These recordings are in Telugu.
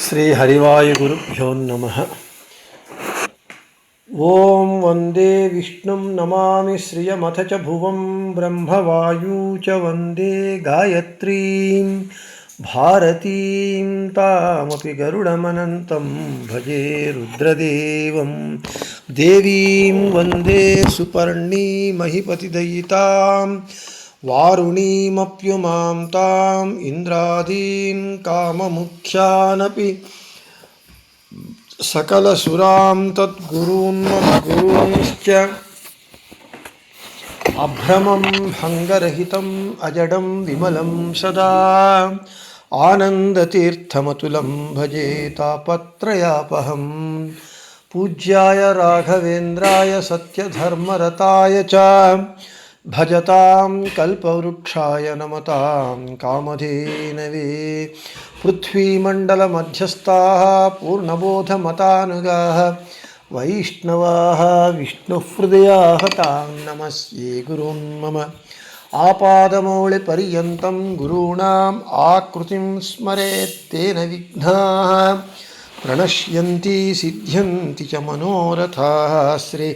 శ్రీ హరివాయుగురుభ్యో నమః. ఓం వందే విష్ణుం నమామి శ్రియమథ చ భువం బ్రహ్మవాయూ చ వందే గాయత్రీం భారతీం తామపి గరుడమనంతం భజే రుద్రదేవం దేవీం వందే సుపర్ణీమహిపతిదయితాం వారుణీమప్యుమాం తాం ఇంద్రాదీన్ కామముఖ్యానపి సకలసురాం తద్గురూన్ మద్గురూంశ్చ అభ్రమం భంగరహితం అజడం విమలం సదా ఆనందతీర్థమతులం భజే తాపత్రయాపహం. పూజ్యాయ రాఘవేంద్రాయ సత్యధర్మరతాయ చ భజతాం కల్పవృక్షాయ నమతాం కామధేనవే. పృథ్వీమండలమధ్యస్థాః పూర్ణబోధమతానుగాః వైష్ణవాః విష్ణుహృదయాః తాం నమస్యే గురూన్ మమ. ఆపాదమౌళిపర్యంతం గురూణాం ఆకృతిం స్మరేత్ తేన విఘ్నాః ప్రణశ్యంతి సిద్ధ్యంతి చ మనోరథాః. శ్రీ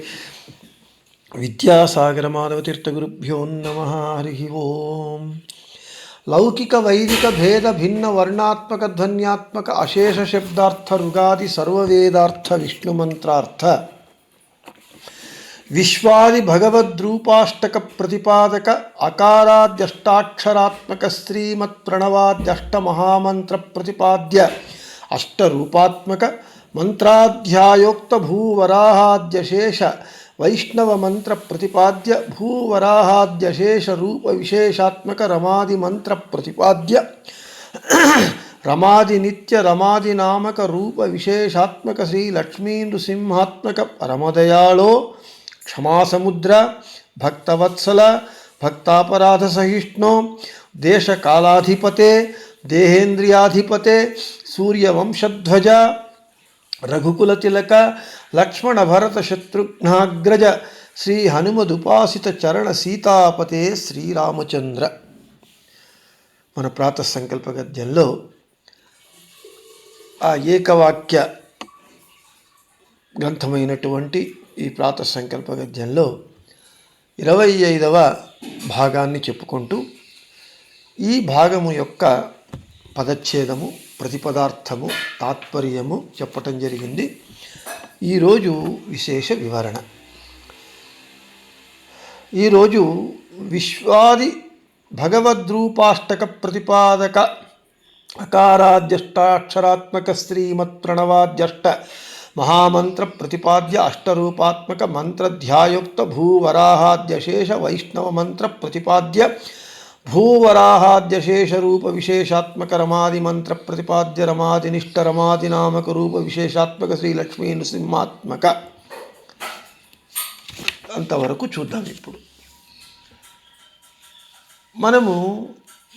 విద్యాసాగర మాధవతీర్థగురుభ్యో నమః. హరి ఓం. లౌకిక వైదిక భేద భిన్న వర్ణాత్మక ధ్వన్యాత్మక అశేష శబ్దార్థ రుగాది సర్వవేదార్థ విష్ణుమంత్రార్థ విశ్వాది భగవద్రూపాష్టక ప్రతిపాదక అకారాద్యష్టాక్షరాత్మక శ్రీమత్ ప్రణవాద్యష్ట మహామంత్ర ప్రతిపాద్య అష్టరూపాత్మక మంత్రాధ్యాయోక్త భూవరాహాద్యశేష వైష్ణవ మంత్ర ప్రతిపాద్య భూవరాహాద్యశేష రూప విశేషాత్మక రమాది మంత్ర ప్రతిపాద్య రమాది నిత్య రమాది నామక రూప విశేషాత్మక శ్రీ లక్ష్మీ నృసింహాత్మక పరమదయాళో క్షమాసముద్ర భక్తవత్సల భక్తాపరాధ సహిష్ణో దేశకాలాధిపతే దేహేంద్రియాధిపతే సూర్యవంశధ్వజ రఘుకుల తిలక లక్ష్మణ భరత శత్రుఘ్నాగ్రజ శ్రీ హనుమదుపాసిత చరణ సీతాపతే శ్రీరామచంద్ర. మన ప్రాతః సంకల్ప గద్యంలో ఆ ఏకవాక్య గ్రంథమైనటువంటి ఈ ప్రాతః సంకల్ప గద్యంలో 25వ భాగాన్ని చెప్పుకుంటూ ఈ భాగము యొక్క పదచ్ఛేదము ప్రతిపదార్థము తాత్పర్యము చెప్పటం జరిగింది. ఈరోజు విశేష వివరణ. ఈరోజు విశ్వాది భగవద్రూపాష్టక ప్రతిపాదక అకారాద్యష్టాక్షరాత్మక శ్రీమత్ ప్రణవాద్యష్ట మహామంత్ర ప్రతిపాద్య అష్టరూపాత్మక మంత్రధ్యాయోక్త భూవరాహాద్యశేష వైష్ణవ మంత్ర ప్రతిపాద్య భూవరాహాద్యశేష రూప విశేషాత్మక రమాది మంత్ర ప్రతిపాద్య రమాదినిష్ట రమాది నామక రూప విశేషాత్మక శ్రీ లక్ష్మీ నృసింహాత్మక అంతవరకు చూద్దాం. ఇప్పుడు మనము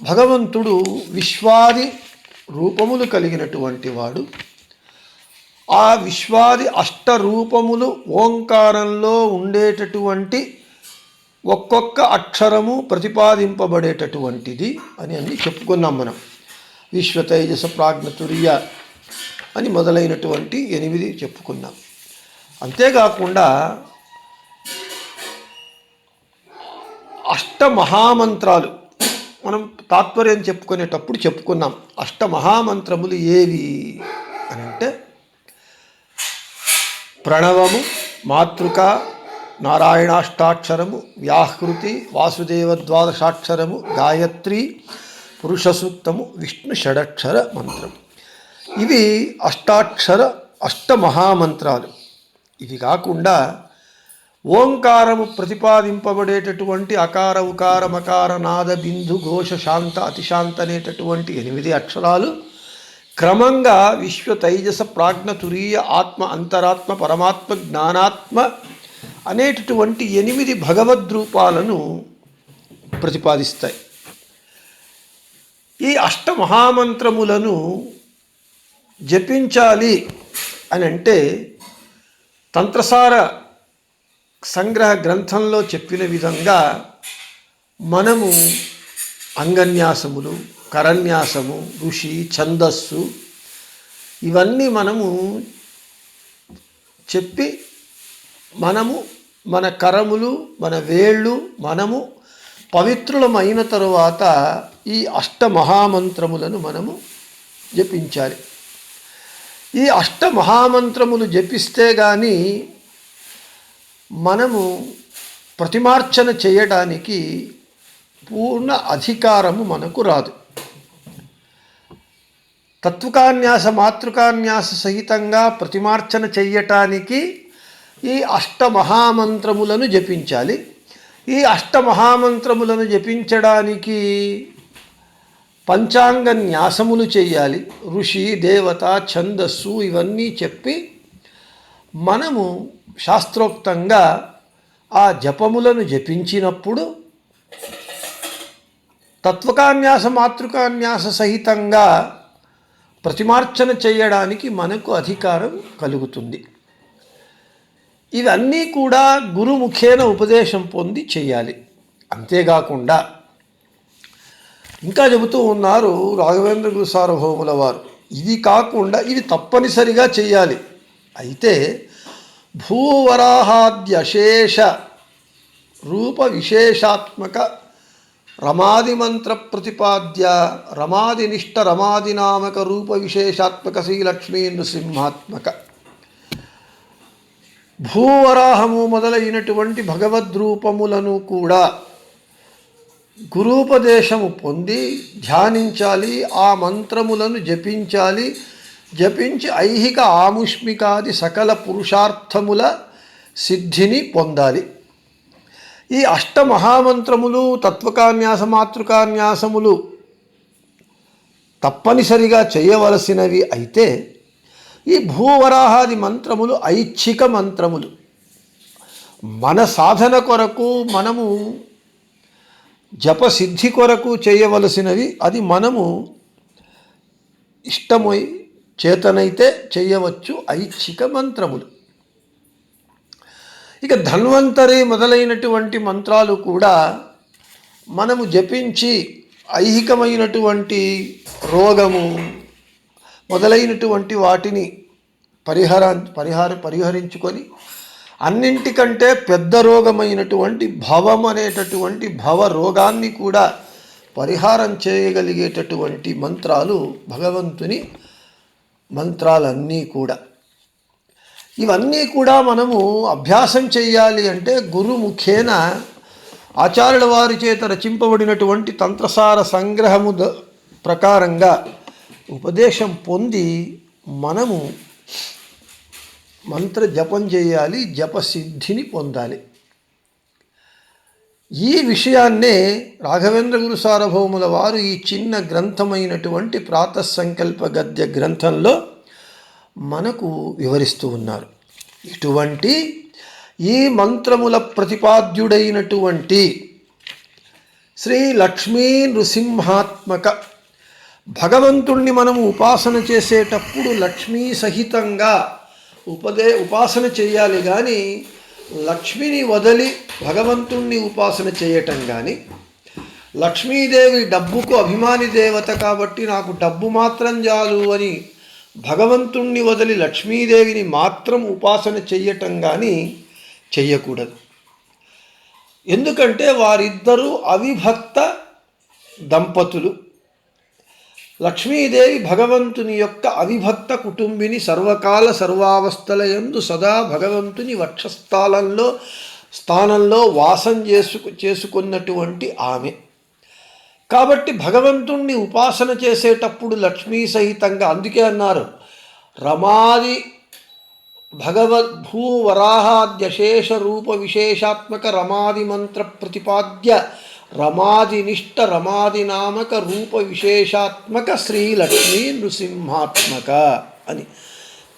భగవంతుడు విశ్వాది రూపములు కలిగినటువంటి వాడు. ఆ విశ్వాది అష్టరూపములు ఓంకారంలో ఉండేటటువంటి ఒక్కొక్క అక్షరము ప్రతిపాదింపబడేటటువంటిది అని అన్ని చెప్పుకున్నాం మనం. విశ్వతైజస ప్రాజ్ఞతుర్య అని మొదలైనటువంటి 8 చెప్పుకున్నాం. అంతేకాకుండా అష్టమహామంత్రాలు మనం తాత్పర్యం చెప్పుకునేటప్పుడు చెప్పుకున్నాం. అష్టమహామంత్రములు ఏవి అని అంటే ప్రణవము, మాతృక, నారాయణాష్టాక్షరము, వ్యాహృతి, వాసుదేవ ద్వాదశాక్షరము, గాయత్రి, పురుష సూక్తము, విష్ణు షడక్షర మంత్రం. ఇవి అష్టమహామంత్రాలు. ఇవి కాకుండా ఓంకారము ప్రతిపాదింపబడేటటువంటి అకార ఉకార మకార నాద బిందు ఘోష శాంత అతిశాంత అనేటటువంటి 8 అక్షరాలు క్రమంగా విశ్వ తైజస ప్రాజ్ఞ తురీయ ఆత్మ అంతరాత్మ పరమాత్మ జ్ఞానాత్మ అనేటటువంటి 8 భగవద్రూపాలను ప్రతిపాదిస్తాయి. ఈ అష్టమహామంత్రములను జపించాలి అని అంటే తంత్రసార సంగ్రహ గ్రంథంలో చెప్పిన విధంగా మనము అంగన్యాసములు, కరన్యాసము, ఋషి, ఛందస్సు ఇవన్నీ మనము చెప్పి మన కరములు మన వేళ్ళు మనము పవిత్రులమైన తరువాత ఈ అష్టమహామంత్రములను మనము జపించాలి. ఈ అష్టమహామంత్రములు జపిస్తే కానీ మనము ప్రతిమార్చన చేయడానికి పూర్ణ అధికారము మనకు రాదు. తత్వకాన్యాస మాతృకాన్యాస సహితంగా ప్రతిమార్చన చెయ్యటానికి ఈ అష్టమహామంత్రములను జపించాలి. ఈ అష్టమహామంత్రములను జపించడానికి పంచాంగ న్యాసములు చేయాలి. ఋషి దేవత ఛందస్సు ఇవన్నీ చెప్పి మనము శాస్త్రోక్తంగా ఆ జపములను జపించినప్పుడు తత్వకాన్యాస మాతృకాన్యాస సహితంగా ప్రతిమార్చన చేయడానికి మనకు అధికారం కలుగుతుంది. ఇవన్నీ కూడా గురుముఖేన ఉపదేశం పొంది చేయాలి. అంతేకాకుండా ఇంకా చెబుతూ ఉన్నారు రాఘవేంద్ర గురు సార్వభౌముల వారు, ఇది కాకుండా ఇవి తప్పనిసరిగా చేయాలి. అయితే భూవరాహాద్యశేష రూప విశేషాత్మక రమాదిమంత్ర ప్రతిపాద్య రమాదినిష్ట రమాదినామక రూప విశేషాత్మక శ్రీలక్ష్మీ నృసింహాత్మక భూవరాహము మొదలైనటువంటి భగవద్రూపములను కూడా గురూపదేశము పొంది ధ్యానించాలి. ఆ మంత్రములను జపించాలి. జపించి ఐహిక ఆముష్మికాది సకల పురుషార్థముల సిద్ధిని పొందాలి. ఈ అష్టమహామంత్రములు తత్వకాన్యాస మాతృకాన్యాసములు తప్పనిసరిగా చేయవలసినవి. అయితే ఈ భూవరాహాది మంత్రములు ఐచ్ఛిక మంత్రములు. మన సాధన కొరకు మనము జపసిద్ధి కొరకు చేయవలసినవి. అది మనము ఇష్టమై చేతనైతే చేయవచ్చు ఐచ్ఛిక మంత్రములు. ఇక ధన్వంతరి మొదలైనటువంటి మంత్రాలు కూడా మనము జపించి ఐహికమైనటువంటి రోగము మొదలైనటువంటి వాటిని పరిహరించుకొని అన్నింటికంటే పెద్ద రోగమైనటువంటి భవం అనేటటువంటి భవ రోగాన్ని కూడా పరిహారం చేయగలిగేటటువంటి మంత్రాలు భగవంతుని మంత్రాలన్నీ కూడా. ఇవన్నీ కూడా మనము అభ్యాసం చేయాలి అంటే గురుముఖేన ఆచార్యుల వారి చేత రచింపబడినటువంటి తంత్రసార సంగ్రహము ప్రకారంగా ఉపదేశం పొంది మనము మంత్ర జపం చేయాలి, జపసిద్ధిని పొందాలి. ఈ విషయాన్నే రాఘవేంద్ర గురు సార్వభౌముల వారు ఈ చిన్న గ్రంథమైనటువంటి ప్రాతఃసంకల్ప గద్య గ్రంథంలో మనకు వివరిస్తూ ఉన్నారు. ఇటువంటి ఈ మంత్రముల ప్రతిపాద్యుడైనటువంటి శ్రీ లక్ష్మీ నృసింహాత్మక భగవంతుణ్ణి మనము ఉపాసన చేసేటప్పుడు లక్ష్మీ సహితంగా ఉపాసన చేయాలి. కానీ లక్ష్మిని వదిలి భగవంతుణ్ణి ఉపాసన చేయటం కానీ, లక్ష్మీదేవి డబ్బుకు అభిమాని దేవత కాబట్టి నాకు డబ్బు మాత్రం చాలు అని భగవంతుణ్ణి వదిలి లక్ష్మీదేవిని మాత్రం ఉపాసన చెయ్యటం కానీ చెయ్యకూడదు. ఎందుకంటే వారిద్దరూ అవిభక్త దంపతులు. లక్ష్మీదేవి భగవంతుని యొక్క అవిభక్త కుటుంబిని, సర్వకాల సర్వావస్థలయందు సదా భగవంతుని స్థానంలో వాసం చేసుకున్నటువంటి ఆమె. కాబట్టి భగవంతుణ్ణి ఉపాసన చేసేటప్పుడు లక్ష్మీ సహితంగా, అందుకే అన్నారు రమాది భూవరాహాద్యశేష రూప విశేషాత్మక రమాది మంత్ర ప్రతిపాద్య రమాదినిష్ట రమాదినామక రూప విశేషాత్మక శ్రీలక్ష్మీ నృసింహాత్మక అని.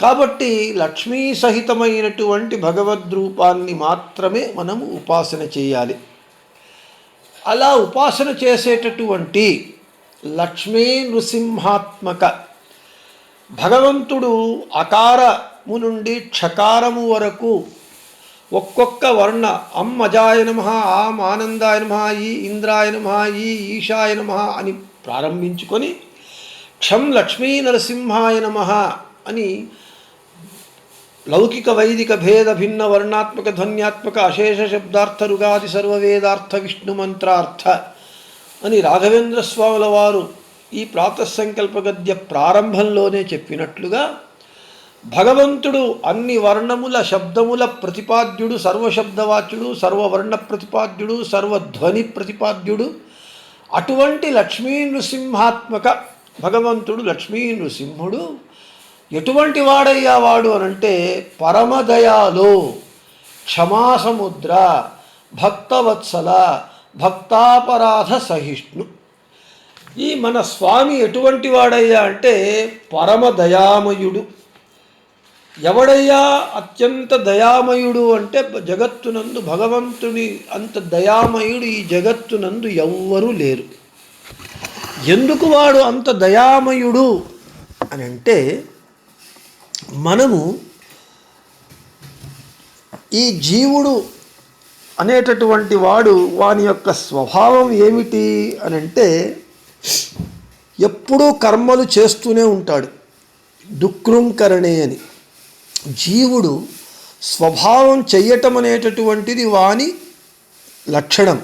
కాబట్టి లక్ష్మీ సహితమైనటువంటి భగవద్రూపాన్ని మాత్రమే మనము ఉపాసన చేయాలి. అలా ఉపాసన చేసేటటువంటి లక్ష్మీ నృసింహాత్మక భగవంతుడు అకారము నుండి క్షకారము వరకు ఒక్కొక్క వర్ణ అమ్మజాయ నమః, ఆం ఆనందాయ నమః, ఈ ఇంద్రాయ నమః, ఈ ఈశాయ నమః అని ప్రారంభించుకొని క్షం లక్ష్మీ నరసింహాయ నమః అని లౌకిక వైదిక భేద భిన్న వర్ణాత్మక ధ్వన్యాత్మక అశేష శబ్దార్థ రుగాది సర్వవేదార్థ విష్ణు మంత్రార్థ అని రాఘవేంద్ర స్వాముల వారు ఈ ప్రాతఃసంకల్ప గద్య ప్రారంభంలోనే చెప్పినట్లుగా భగవంతుడు అన్ని వర్ణముల శబ్దముల ప్రతిపాద్యుడు, సర్వశబ్దవాచ్యుడు, సర్వవర్ణ ప్రతిపాద్యుడు, సర్వధ్వని ప్రతిపాద్యుడు. అటువంటి లక్ష్మీ నృసింహాత్మక భగవంతుడు లక్ష్మీ నృసింహుడు ఎటువంటి వాడయ్యా వాడు అనంటే పరమదయాలో, క్షమాసముద్ర, భక్తవత్సల, భక్తాపరాధ సహిష్ణు. ఈ మన స్వామి ఎటువంటి వాడయ్యా అంటే పరమదయామయుడు. ఎవడయ్యా అత్యంత దయామయుడు అంటే జగత్తునందు భగవంతుని అంత దయామయుడు ఈ జగత్తునందు ఎవ్వరూ లేరు. ఎందుకు వాడు అంత దయామయుడు అని అంటే మనము ఈ జీవుడు అనేటటువంటి వాడు వాని యొక్క స్వభావం ఏమిటి అని అంటే ఎప్పుడూ కర్మలు చేస్తూనే ఉంటాడు. దుఃఖృంకరణే అని జీవుడు స్వభావం చెయ్యటం అనేటటువంటిది వాని లక్షణం.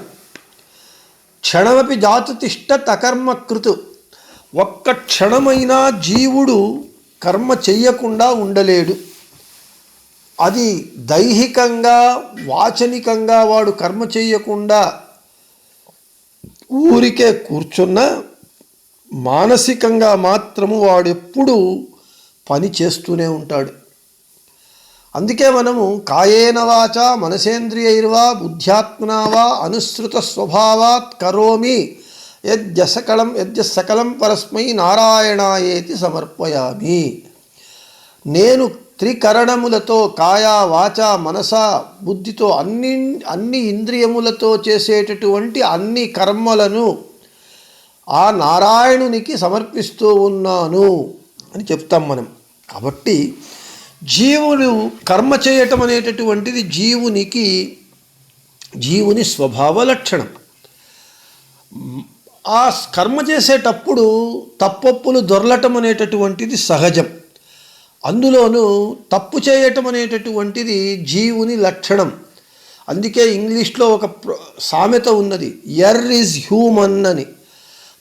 క్షణమపి జాతుతిష్ఠత్ అకర్మకృతు. ఒక్క క్షణమైనా జీవుడు కర్మ చెయ్యకుండా ఉండలేడు. అది దైహికంగా వాచనికంగా వాడు కర్మ చెయ్యకుండా ఊరికే కూర్చున్నా మానసికంగా మాత్రము వాడు ఎప్పుడూ పని చేస్తూనే ఉంటాడు. అందుకే మనము కాయేన వాచ మనసేంద్రియైర్వా బుద్ధ్యాత్మనా వా అనుసృత స్వభావాత్ కరోమి యజ్జసకలం పరస్మై నారాయణాయేతి సమర్పయామి. నేను త్రికరణములతో కాయ వాచ మనస బుద్ధితో అన్ని ఇంద్రియములతో చేసేటటువంటి అన్ని కర్మలను ఆ నారాయణునికి సమర్పిస్తూ ఉన్నాను అని చెప్తాం మనం. కాబట్టి జీవుడు కర్మ చేయటం అనేటటువంటిది జీవుని స్వభావ లక్షణం. ఆ కర్మ చేసేటప్పుడు తప్పొప్పులు దొర్లటం అనేటటువంటిది సహజం. అందులోనూ తప్పు చేయటం అనేటటువంటిది జీవుని లక్షణం. అందుకే ఇంగ్లీష్లో ఒక సామెత ఉన్నది, ఎర్ర్ ఈజ్ హ్యూమన్ అని.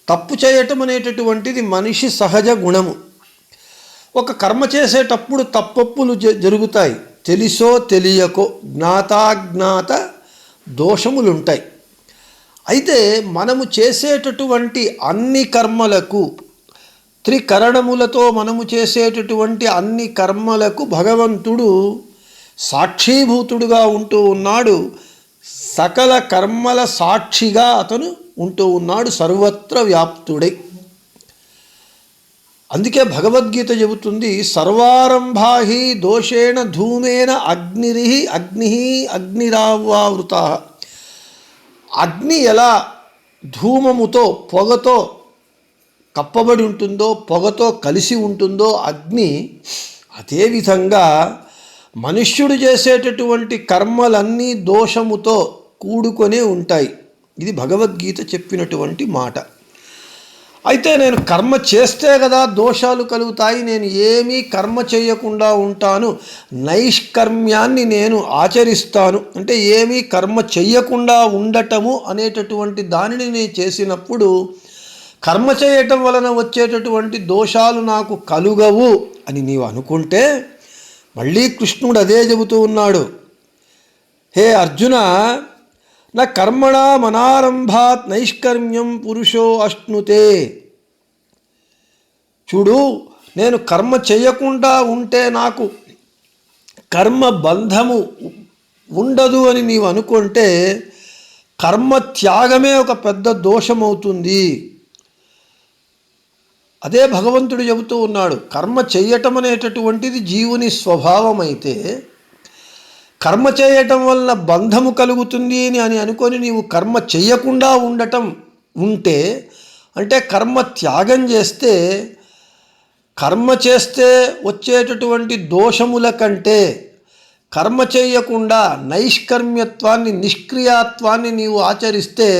తప్పు చేయటం అనేటటువంటిది మనిషి సహజ గుణము. ఒక కర్మ చేసేటప్పుడు తప్పొప్పులు జరుగుతాయి, తెలిసో తెలియకో జ్ఞాతాజ్ఞాత దోషములుంటాయి. అయితే మనము చేసేటటువంటి అన్ని కర్మలకు త్రికరణములతో మనము చేసేటటువంటి అన్ని కర్మలకు భగవంతుడు సాక్షీభూతుడుగా ఉంటూ ఉన్నాడు. సకల కర్మల సాక్షిగా అతను ఉంటూ ఉన్నాడు, సర్వత్ర వ్యాప్తుడై. అందుకే భగవద్గీత చెబుతుంది, సర్వారంభాహి దోషేణ ధూమేన అగ్నిరావావృత. అగ్ని ఎలా ధూమముతో పొగతో కప్పబడి ఉంటుందో, పొగతో కలిసి ఉంటుందో అగ్ని, అదేవిధంగా మనుష్యుడు చేసేటటువంటి కర్మలన్నీ దోషముతో కూడుకొనే ఉంటాయి. ఇది భగవద్గీత చెప్పినటువంటి మాట. అయితే నేను కర్మ చేస్తే కదా దోషాలు కలుగుతాయి, నేను ఏమీ కర్మ చేయకుండా ఉంటాను, నైష్కర్మ్యాన్ని నేను ఆచరిస్తాను అంటే ఏమీ కర్మ చెయ్యకుండా ఉండటము అనేటటువంటి దానిని నేను చేసినప్పుడు కర్మ చేయటం వలన వచ్చేటటువంటి దోషాలు నాకు కలుగవు అని నీవు అనుకుంటే, మళ్ళీ కృష్ణుడు అదే చెబుతూ ఉన్నాడు, హే అర్జున, నా కర్మణా మనారంభాత్ నైష్కర్మ్యం పురుషో అశ్నుతే. చూడు, నేను కర్మ చేయకుండా ఉంటే నాకు కర్మ బంధము ఉండదు అని నీవు అనుకుంటే కర్మ త్యాగమే ఒక పెద్ద దోషమవుతుంది. అదే భగవంతుడు చెబుతూ ఉన్నాడు, కర్మ చెయ్యటం అనేటటువంటిది జీవుని స్వభావం అయితే కర్మ చేయటం వలన బంధము కలుగుతుంది అని అనుకొని నీవు కర్మ చెయ్యకుండా ఉంటే అంటే కర్మ త్యాగం చేస్తే, కర్మ చేస్తే వచ్చేటటువంటి దోషముల కంటే కర్మ చేయకుండా నైష్కర్మ్యత్వాన్ని నిష్క్రియాత్వాన్ని నీవు ఆచరిస్తే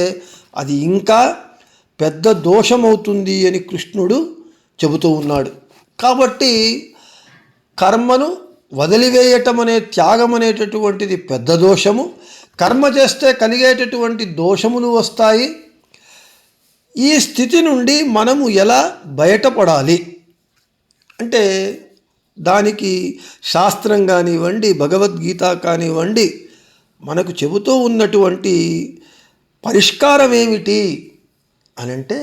అది ఇంకా పెద్ద దోషమవుతుంది అని కృష్ణుడు చెబుతూ ఉన్నాడు. కాబట్టి కర్మను వదిలివేయటం అనే త్యాగం అనేటటువంటిది పెద్ద దోషము. కర్మ చేస్తే కలిగేటటువంటి దోషములు వస్తాయి. ఈ స్థితి నుండి మనము ఎలా బయటపడాలి అంటే దానికి శాస్త్రం కానివ్వండి, భగవద్గీత కానివ్వండి, మనకు చెబుతూ ఉన్నటువంటి పరిష్కారం ఏమిటి అని అంటే,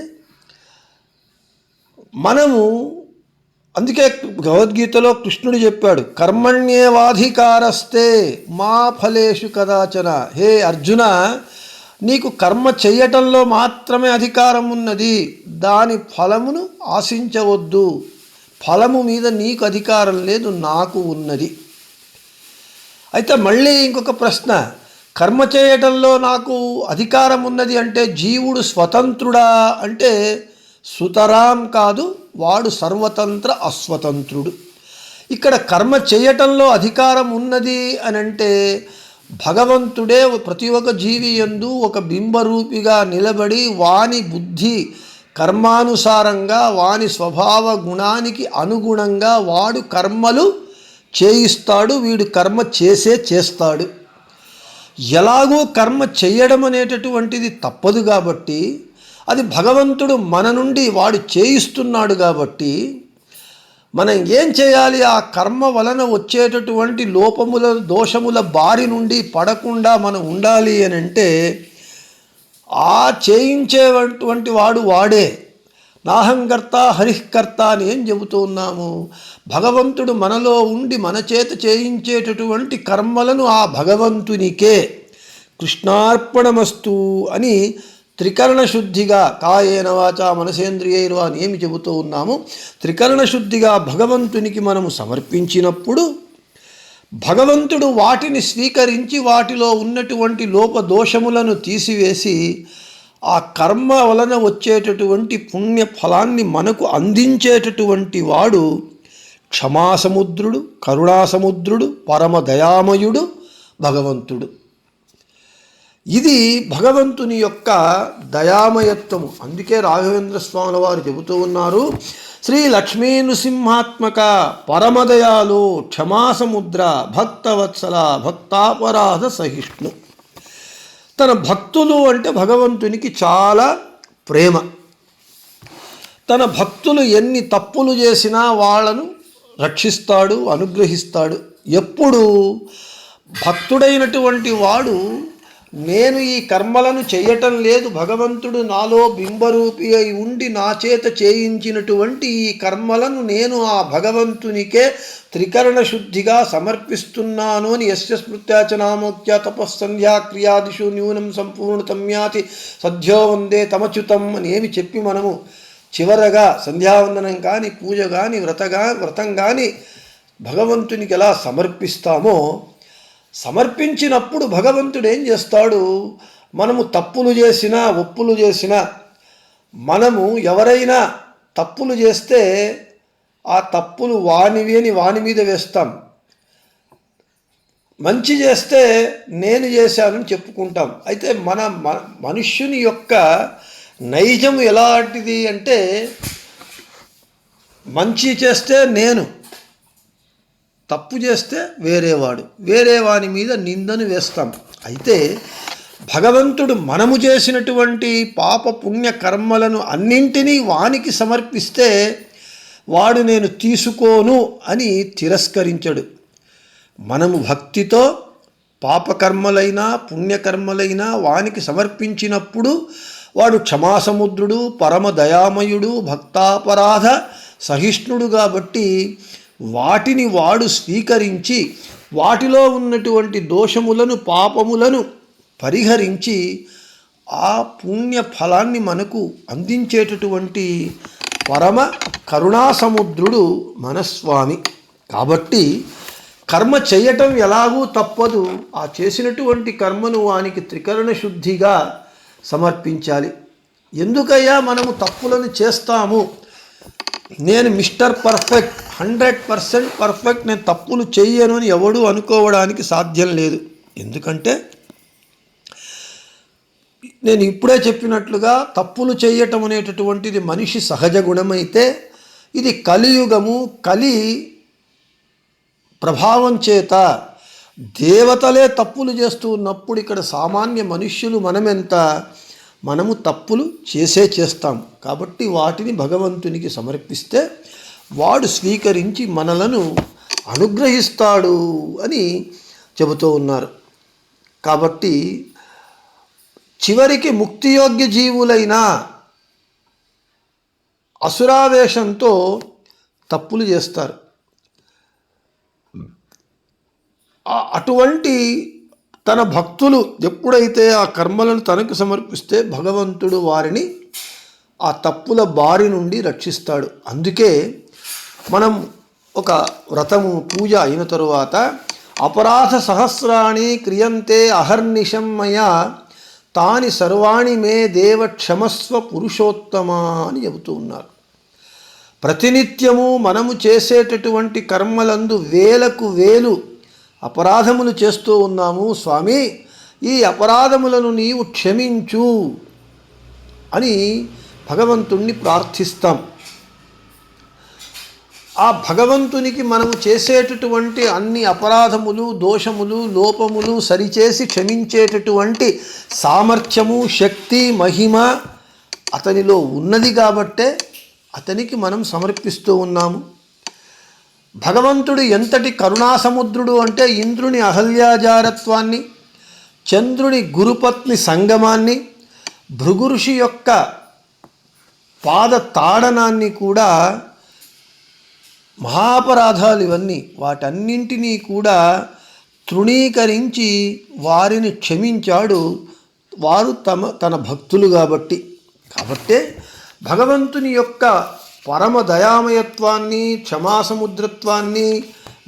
మనము అందుకే భగవద్గీతలో కృష్ణుడు చెప్పాడు, కర్మణ్యేవాధికారస్తే మా ఫలేషు కదాచన. హే అర్జున, నీకు కర్మ చెయ్యటంలో మాత్రమే అధికారం ఉన్నది, దాని ఫలమును ఆశించవద్దు. ఫలము మీద నీకు అధికారం లేదు, నాకు ఉన్నది. అయితే మళ్ళీ ఇంకొక ప్రశ్న, కర్మ చేయటంలో నాకు అధికారం ఉన్నది అంటే జీవుడు స్వతంత్రుడా అంటే సుతరాం కాదు, వాడు సర్వతంత్ర అస్వతంత్రుడు. ఇక్కడ కర్మ చేయటంలో అధికారం ఉన్నది అని అంటే భగవంతుడే ప్రతి ఒక్క జీవి యందు ఒక బింబరూపిగా నిలబడి వాని బుద్ధి కర్మానుసారంగా వాని స్వభావ గుణానికి అనుగుణంగా వాడు కర్మలు చేయిస్తాడు, వీడు కర్మ చేస్తాడు. ఎలాగో కర్మ చేయడం అనేటటువంటిది తప్పదు కాబట్టి, అది భగవంతుడు మన నుండి వాడు చేయిస్తున్నాడు కాబట్టి మనం ఏం చేయాలి? ఆ కర్మ వలన వచ్చేటటువంటి లోపముల దోషముల బారి నుండి పడకుండా మనం ఉండాలి అని అంటే, ఆ చేయించేటువంటి వాడు వాడే. నాహంకర్త హరికర్త అని ఏం చెబుతూ ఉన్నాము? భగవంతుడు మనలో ఉండి మన చేత చేయించేటటువంటి కర్మలను ఆ భగవంతునికే కృష్ణార్పణమస్తు అని త్రికరణ శుద్ధిగా కాయేన వాచా మనసేంద్రియైర్వా అని ఏమి చెబుతూ ఉన్నాము? త్రికరణ శుద్ధిగా భగవంతునికి మనము సమర్పించినప్పుడు భగవంతుడు వాటిని స్వీకరించి వాటిలో ఉన్నటువంటి లోపదోషములను తీసివేసి ఆ కర్మ వలన వచ్చేటటువంటి పుణ్య ఫలాన్ని మనకు అందించేటటువంటి వాడు క్షమాసముద్రుడు, కరుణాసముద్రుడు, పరమదయామయుడు భగవంతుడు. ఇది భగవంతుని యొక్క దయామయత్వము. అందుకే రాఘవేంద్ర స్వాముల వారు చెబుతూ ఉన్నారు, శ్రీ లక్ష్మీ నృసింహాత్మక పరమదయాలు క్షమాసముద్ర భక్తవత్సల భక్తాపరాధ సహిష్ణు. తన భక్తులు అంటే భగవంతునికి చాలా ప్రేమ. తన భక్తులు ఎన్ని తప్పులు చేసినా వాళ్ళను రక్షిస్తాడు, అనుగ్రహిస్తాడు. ఎప్పుడు భక్తుడైనటువంటి వాడు నేను ఈ కర్మలను చేయటం లేదు, భగవంతుడు నాలో బింబరూపి అయి ఉండి నా చేత చేయించినటువంటి ఈ కర్మలను నేను ఆ భగవంతునికే త్రికరణ శుద్ధిగా సమర్పిస్తున్నాను అని యస్య స్మృత్యాచనామోక్త్యా తపస్సంధ్యా క్రియాదిషు న్యూనం సంపూర్ణతమ్యాతి సద్యో వందే తమచ్యుతం అని ఏమి చెప్పి మనము చివరగా సంధ్యావందనం కానీ పూజ కానీ వ్రతం కానీ భగవంతునికి ఎలా సమర్పిస్తామో, సమర్పించినప్పుడు భగవంతుడు ఏం చేస్తాడు? మనము తప్పులు చేసినా ఒప్పులు చేసినా, మనము ఎవరైనా తప్పులు చేస్తే ఆ తప్పులు వానివి అని వాని మీద వేస్తాం, మంచి చేస్తే నేను చేశానని చెప్పుకుంటాం. అయితే మనుష్యుని యొక్క నైజం ఎలాంటిది అంటే, మంచి చేస్తే నేను, తప్పు చేస్తే వేరే వాని మీద నిందను వేస్తాం. అయితే భగవంతుడు మనము చేసినటువంటి పాప పుణ్య కర్మలను అన్నింటినీ వానికి సమర్పిస్తే వాడు నేను తీసుకోను అని తిరస్కరించడు. మనము భక్తితో పాపకర్మలైనా పుణ్యకర్మలైనా వానికి సమర్పించినప్పుడు వాడు క్షమాసముద్రుడు, పరమదయామయుడు, భక్తాపరాధ సహిష్ణుడు కాబట్టి వాటిని వాడు స్వీకరించి వాటిలో ఉన్నటువంటి దోషములను పాపములను పరిహరించి ఆ పుణ్య ఫలాన్ని మనకు అందించేటటువంటి పరమ కరుణాసముద్రుడు మనస్వామి. కాబట్టి కర్మ చేయటం ఎలాగూ తప్పదు. ఆ చేసినటువంటి కర్మను వానికి త్రికరణ శుద్ధిగా సమర్పించాలి. ఎందుకయ్యా మనము తప్పులను చేస్తాము? నేను మిస్టర్ పర్ఫెక్ట్, 100% పర్ఫెక్ట్, నేను తప్పులు చెయ్యను అని ఎవడూ అనుకోవడానికి సాధ్యం లేదు. ఎందుకంటే నేను ఇప్పుడే చెప్పినట్లుగా తప్పులు చేయటం అనేటటువంటిది మనిషి సహజ గుణమైతే ఇది కలియుగము, కలి ప్రభావం చేత దేవతలే తప్పులు చేస్తూ ఉన్నప్పుడు ఇక్కడ సామాన్య మనుష్యులు మనము తప్పులు చేస్తాం. కాబట్టి వాటిని భగవంతునికి సమర్పిస్తే వాడు స్వీకరించి మనలను అనుగ్రహిస్తాడు అని చెబుతూ ఉన్నారు. కాబట్టి చివరికి ముక్తియోగ్య జీవులైన అసురావేశంతో తప్పులు చేస్తారు. అటువంటి తన భక్తులు ఎప్పుడైతే ఆ కర్మలను తనకు సమర్పిస్తే భగవంతుడు వారిని ఆ తప్పుల బారి నుండి రక్షిస్తాడు. అందుకే మనం ఒక వ్రతము పూజ అయిన తరువాత అపరాధ సహస్రాణి క్రియంతే అహర్నిశం మయా తాని సర్వాణి మే దేవ క్షమస్వ పురుషోత్తమ అని చెబుతూ ఉన్నారు. ప్రతినిత్యము మనము చేసేటటువంటి కర్మలందు వేలకు వేలు అపరాధములు చేస్తూ ఉన్నాము. స్వామి, ఈ అపరాధములను నీవు క్షమించు అని భగవంతుణ్ణి ప్రార్థిస్తాం. ఆ భగవంతునికి మనము చేసేటటువంటి అన్ని అపరాధములు, దోషములు, లోపములు సరిచేసి క్షమించేటటువంటి సామర్థ్యము, శక్తి, మహిమ అతనిలో ఉన్నది కాబట్టే అతనికి మనం సమర్పిస్తూ ఉన్నాము. భగవంతుడు ఎంతటి కరుణాసముద్రుడు అంటే ఇంద్రుని అహల్యాజారత్వాన్ని, చంద్రుని గురుపత్ని సంగమాన్ని, భృగుఋషి యొక్క పాద తాడనాన్ని కూడా మహాపరాధాలు ఇవన్నీ వాటన్నింటినీ కూడా తృణీకరించి వారిని క్షమించాడు. వారు తన భక్తులు కాబట్టే భగవంతుని యొక్క పరమ దయామయత్వాన్ని, క్షమాసముద్రత్వాన్ని,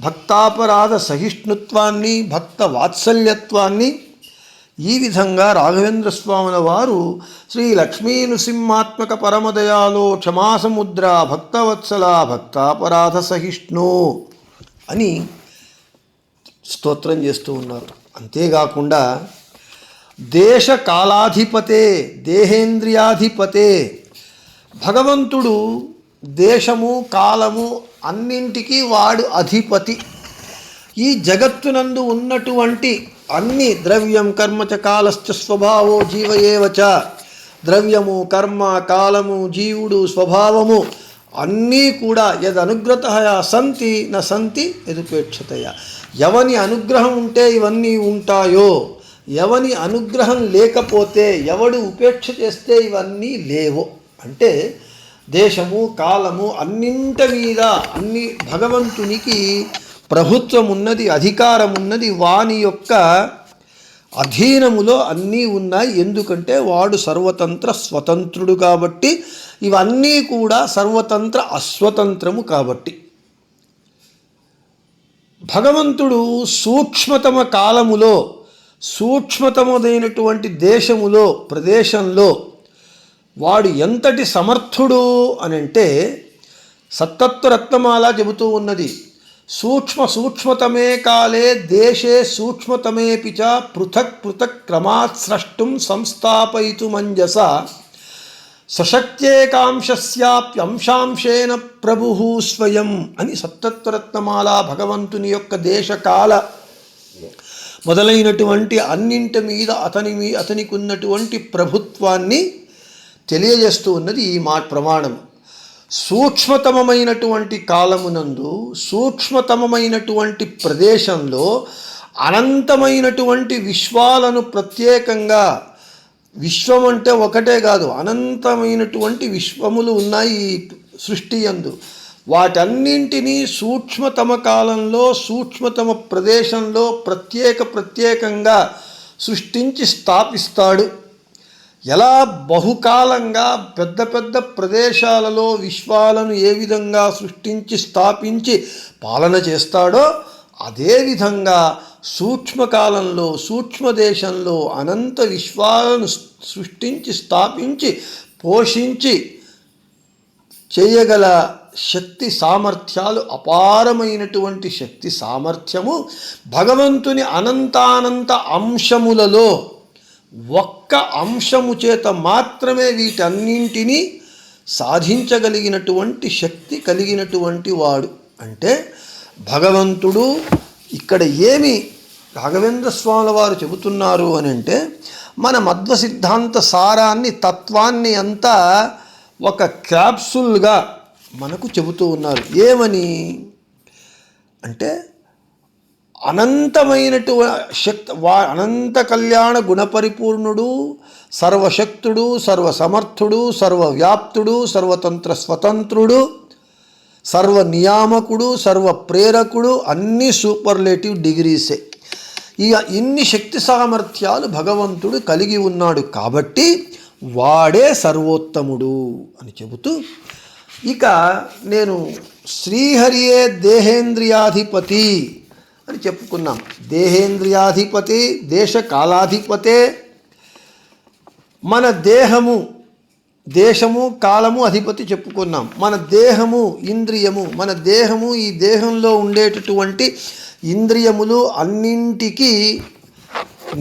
భక్తాపరాధ సహిష్ణుత్వాన్ని, భక్త వాత్సల్యత్వాన్ని ఈ విధంగా రాఘవేంద్ర స్వాముల వారు శ్రీ లక్ష్మీ నృసింహాత్మక పరమదయాలో క్షమాసముద్ర భక్తవత్సల భక్తాపరాధ సహిష్ణు అని స్తోత్రం చేస్తూ ఉన్నారు. అంతేకాకుండా దేశ కాలాధిపతే దేహేంద్రియాధిపతే, భగవంతుడు దేశము కాలము అన్నింటికీ వాడు అధిపతి. ఈ జగత్తునందు ఉన్నటువంటి అన్ని ద్రవ్యం కర్మ చ కాలశ్చ స్వభావో జీవయేవచ, ద్రవ్యము కర్మ కాలము జీవుడు స్వభావము అన్నీ కూడా యదనుగ్రతయ సంతి న సంతి యదుపేక్షతయ. ఎవని అనుగ్రహం ఉంటే ఇవన్నీ ఉంటాయో, ఎవని అనుగ్రహం లేకపోతే, ఎవడు ఉపేక్ష చేస్తే ఇవన్నీ లేవో. అంటే దేశము కాలము అన్నింటి మీద అన్ని భగవంతునికి ప్రభుత్వం ఉన్నది, అధికారం ఉన్నది, వాని యొక్క అధీనములో అన్నీ ఉన్నాయి. ఎందుకంటే వాడు సర్వతంత్ర స్వతంత్రుడు కాబట్టి, ఇవన్నీ కూడా సర్వతంత్ర అస్వతంత్రము కాబట్టి. భగవంతుడు సూక్ష్మతమ కాలములో, సూక్ష్మతమదైనటువంటి దేశములో, ప్రదేశంలో వాడు ఎంతటి సమర్థుడు అనంటే సత్తత్వరత్నమాల చెబుతూ ఉన్నది. సూక్ష్మతమే కాలే దేశే సూక్ష్మతమేపి చ పృథక్ పృథక్ క్రమాత్ స్రష్టుం సంస్థాపయితుమంజస సశక్త్యేకాంశస్యాప్యంశాంశేన ప్రభుః స్వయం అని సత్తత్వరత్నమాల భగవంతుని యొక్క దేశకాల మొదలైనటువంటి అన్నింటి మీద అతనికి ఉన్నటువంటి ప్రభుత్వాన్ని తెలియజేస్తూ ఉన్నది ఈ ప్రమాణం. సూక్ష్మతమమైనటువంటి కాలమునందు, సూక్ష్మతమమైనటువంటి ప్రదేశంలో అనంతమైనటువంటి విశ్వాలను ప్రత్యేకంగా, విశ్వం అంటే ఒకటే కాదు, అనంతమైనటువంటి విశ్వములు ఉన్నాయి ఈ సృష్టి యందు. వాటన్నింటినీ సూక్ష్మతమ కాలంలో, సూక్ష్మతమ ప్రదేశంలో ప్రత్యేకంగా సృష్టించి స్థాపిస్తాడు. ఎలా బహుకాలంగా పెద్ద పెద్ద ప్రదేశాలలో విశ్వాలను ఏ విధంగా సృష్టించి స్థాపించి పాలన చేస్తాడో, అదేవిధంగా సూక్ష్మకాలంలో, సూక్ష్మదేశంలో అనంత విశ్వాలను సృష్టించి స్థాపించి పోషించి చేయగల శక్తి సామర్థ్యాలు, అపారమైనటువంటి శక్తి సామర్థ్యము భగవంతుని అనంతానంత అంశములలో ఒక్క అంశము చేత మాత్రమే వీటన్నింటినీ సాధించగలిగినటువంటి శక్తి కలిగినటువంటి వాడు. అంటే భగవంతుడు ఇక్కడ ఏమి రాఘవేంద్ర స్వాముల వారు చెబుతున్నారు అని అంటే, మన మధ్వ సిద్ధాంత సారాన్ని, తత్వాన్ని అంతా ఒక క్యాప్సూల్గా మనకు చెబుతూ ఉన్నారు. ఏమని అంటే, అనంత కళ్యాణ గుణపరిపూర్ణుడు, సర్వశక్తుడు, సర్వసమర్థుడు, సర్వవ్యాప్తుడు, సర్వతంత్ర స్వతంత్రుడు, సర్వ నియామకుడు, సర్వ ప్రేరకుడు, అన్ని సూపర్లేటివ్ డిగ్రీసే. ఇక ఇన్ని శక్తి సామర్థ్యాలు భగవంతుడు కలిగి ఉన్నాడు కాబట్టి వాడే సర్వోత్తముడు అని చెబుతూ, ఇక నేను శ్రీహరియే దేహేంద్రియాధిపతి అని చెప్పుకున్నాం. దేహేంద్రియాధిపతి, దేశకాలాధిపతే. మన దేశము కాలము అధిపతి చెప్పుకున్నాం. మన దేహము ఇంద్రియము, మన దేహము, ఈ దేహంలో ఉండేటటువంటి ఇంద్రియములు అన్నింటికీ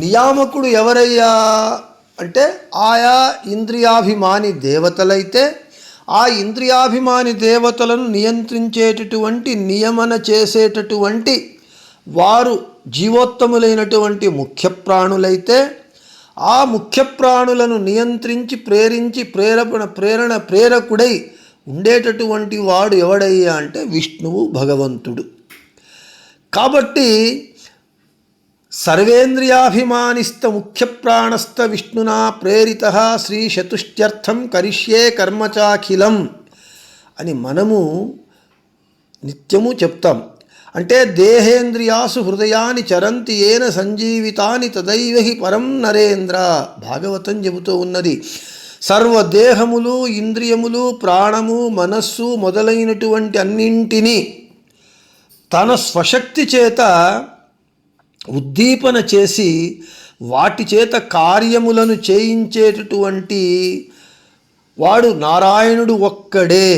నియామకుడు ఎవరయ్యా అంటే, ఆయా ఇంద్రియాభిమాని దేవతలైతే ఆ ఇంద్రియాభిమాని దేవతలను నియంత్రించేటటువంటి, నియమన చేసేటటువంటి వారు జీవోత్తములైనటువంటి ముఖ్య ప్రాణులైతే, ఆ ముఖ్య ప్రాణులను నియంత్రించి ప్రేరించి ప్రేరకుడై ఉండేటటువంటి వాడు ఎవడయ్యా అంటే విష్ణువు, భగవంతుడు. కాబట్టి సర్వేంద్రియాభిమానిస్థ ముఖ్య ప్రాణస్థ విష్ణునా ప్రేరిత శ్రీ చతుష్ట్యర్థం కరిష్యే కర్మచాఖిలం అని మనము నిత్యము చెప్తాం. అంటే దేహేంద్రియాసు హృదయాన్ని చరంతి ఏన సంజీవితాని తదైవహి పరం నరేంద్ర, భాగవతం చెబుతూ ఉన్నది. సర్వదేహములు, ఇంద్రియములు, ప్రాణము, మనస్సు మొదలైనటువంటి అన్నింటినీ తన స్వశక్తి చేత ఉద్దీపన చేసి వాటి చేత కార్యములను చేయించేటటువంటి వాడు నారాయణుడు ఒక్కడే.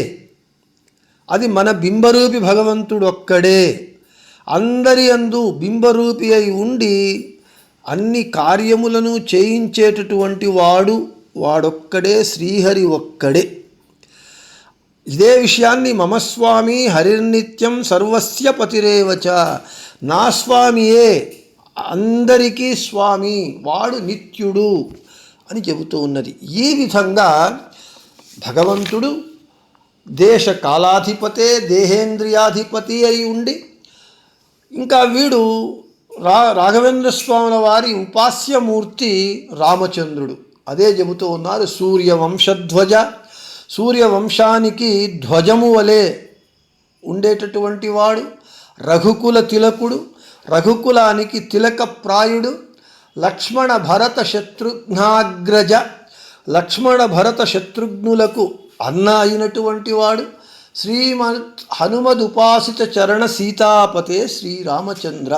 అది మన బింబరూపి భగవంతుడు ఒక్కడే. అందరి యందు బింబరూపి అయి ఉండి అన్ని కార్యములను చేయించేటటువంటి వాడొక్కడే, శ్రీహరి ఒక్కడే. ఇదే విషయాన్ని మమస్వామి హరిర్నిత్యం సర్వస్య పతిరేవచ, నా స్వామియే అందరికీ స్వామి, వాడు నిత్యుడు అని చెబుతూ ఉన్నది. ఈ విధంగా భగవంతుడు దేశ కాలాధిపతే, దేహేంద్రియాధిపతి అయి ఉండి, ఇంకా వీడు రాఘవేంద్ర స్వాముల వారి ఉపాస్యమూర్తి రామచంద్రుడు. అదే చెబుతూ ఉన్నారు. సూర్యవంశధ్వజ, సూర్యవంశానికి ధ్వజము వలె ఉండేటటువంటి వాడు, రఘుకుల తిలకుడు, రఘుకులానికి తిలకప్రాయుడు, లక్ష్మణ భరత శత్రుఘ్నాగ్రజ, లక్ష్మణ భరత శత్రుఘ్నులకు అన్న అయినటువంటి వాడు, హనుమదుపాసిత చరణ సీతాపతే శ్రీరామచంద్ర,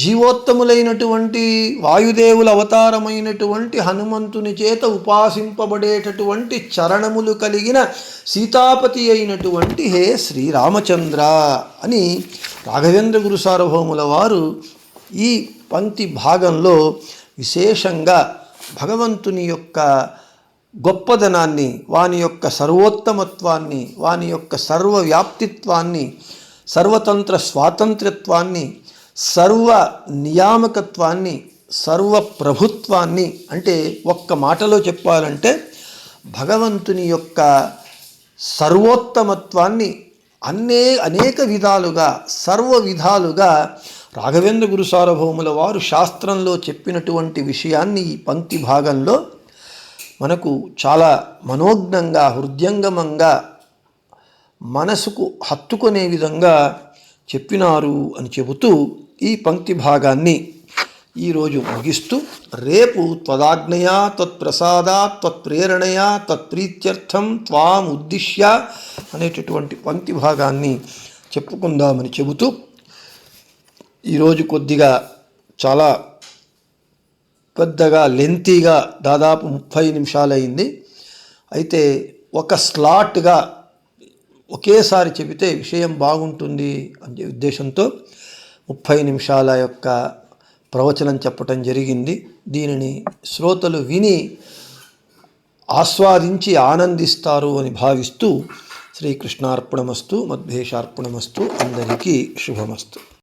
జీవోత్తములైనటువంటి వాయుదేవుల అవతారమైనటువంటి హనుమంతుని చేత ఉపాసింపబడేటటువంటి చరణములు కలిగిన సీతాపతి అయినటువంటి హే శ్రీరామచంద్ర అని రాఘవేంద్ర గురు సార్వభౌముల వారు ఈ పంక్తి భాగంలో విశేషంగా భగవంతుని యొక్క గొప్పదనాన్ని, వాని యొక్క సర్వోత్తమత్వాన్ని, వాని యొక్క సర్వవ్యాప్తిత్వాన్ని, సర్వతంత్ర స్వాతంత్ర్యత్వాన్ని, సర్వ నియామకత్వాన్ని, సర్వ ప్రభుత్వాన్ని, అంటే ఒక్క మాటలో చెప్పాలంటే భగవంతుని యొక్క సర్వోత్తమత్వాన్ని అనేక విధాలుగా, సర్వ విధాలుగా రాఘవేంద్ర గురు సార్వభౌముల వారు శాస్త్రంలో చెప్పినటువంటి విషయాన్ని ఈ పంక్తి భాగంలో మనకు చాలా మనోజ్ఞంగా, హృదయంగమంగా, మనసుకు హత్తుకునే విధంగా చెప్పినారు అని చెబుతూ ఈ పంక్తి భాగాన్ని ఈరోజు ముగిస్తూ, రేపు త్వదాజ్ఞయా త్వత్ప్రసాదా త్వత్ప్రేరణయా తత్ప్రీత్యర్థం త్వాం ఉద్దిశ్య అనేటటువంటి పంక్తి భాగాన్ని చెప్పుకుందామని చెబుతూ, ఈరోజు కొద్దిగా చాలా పెద్దగా లెంతీగా దాదాపు 30 నిమిషాలైంది. అయితే ఒక స్లాట్గా ఒకేసారి చెబితే విషయం బాగుంటుంది అనే ఉద్దేశంతో 30 నిమిషాల యొక్క ప్రవచనం చెప్పటం జరిగింది. దీనిని శ్రోతలు విని ఆస్వాదించి ఆనందిస్తారు అని భావిస్తూ శ్రీకృష్ణార్పణమస్తు, మద్భేషార్పణమస్తు. అందరికీ శుభమస్తు.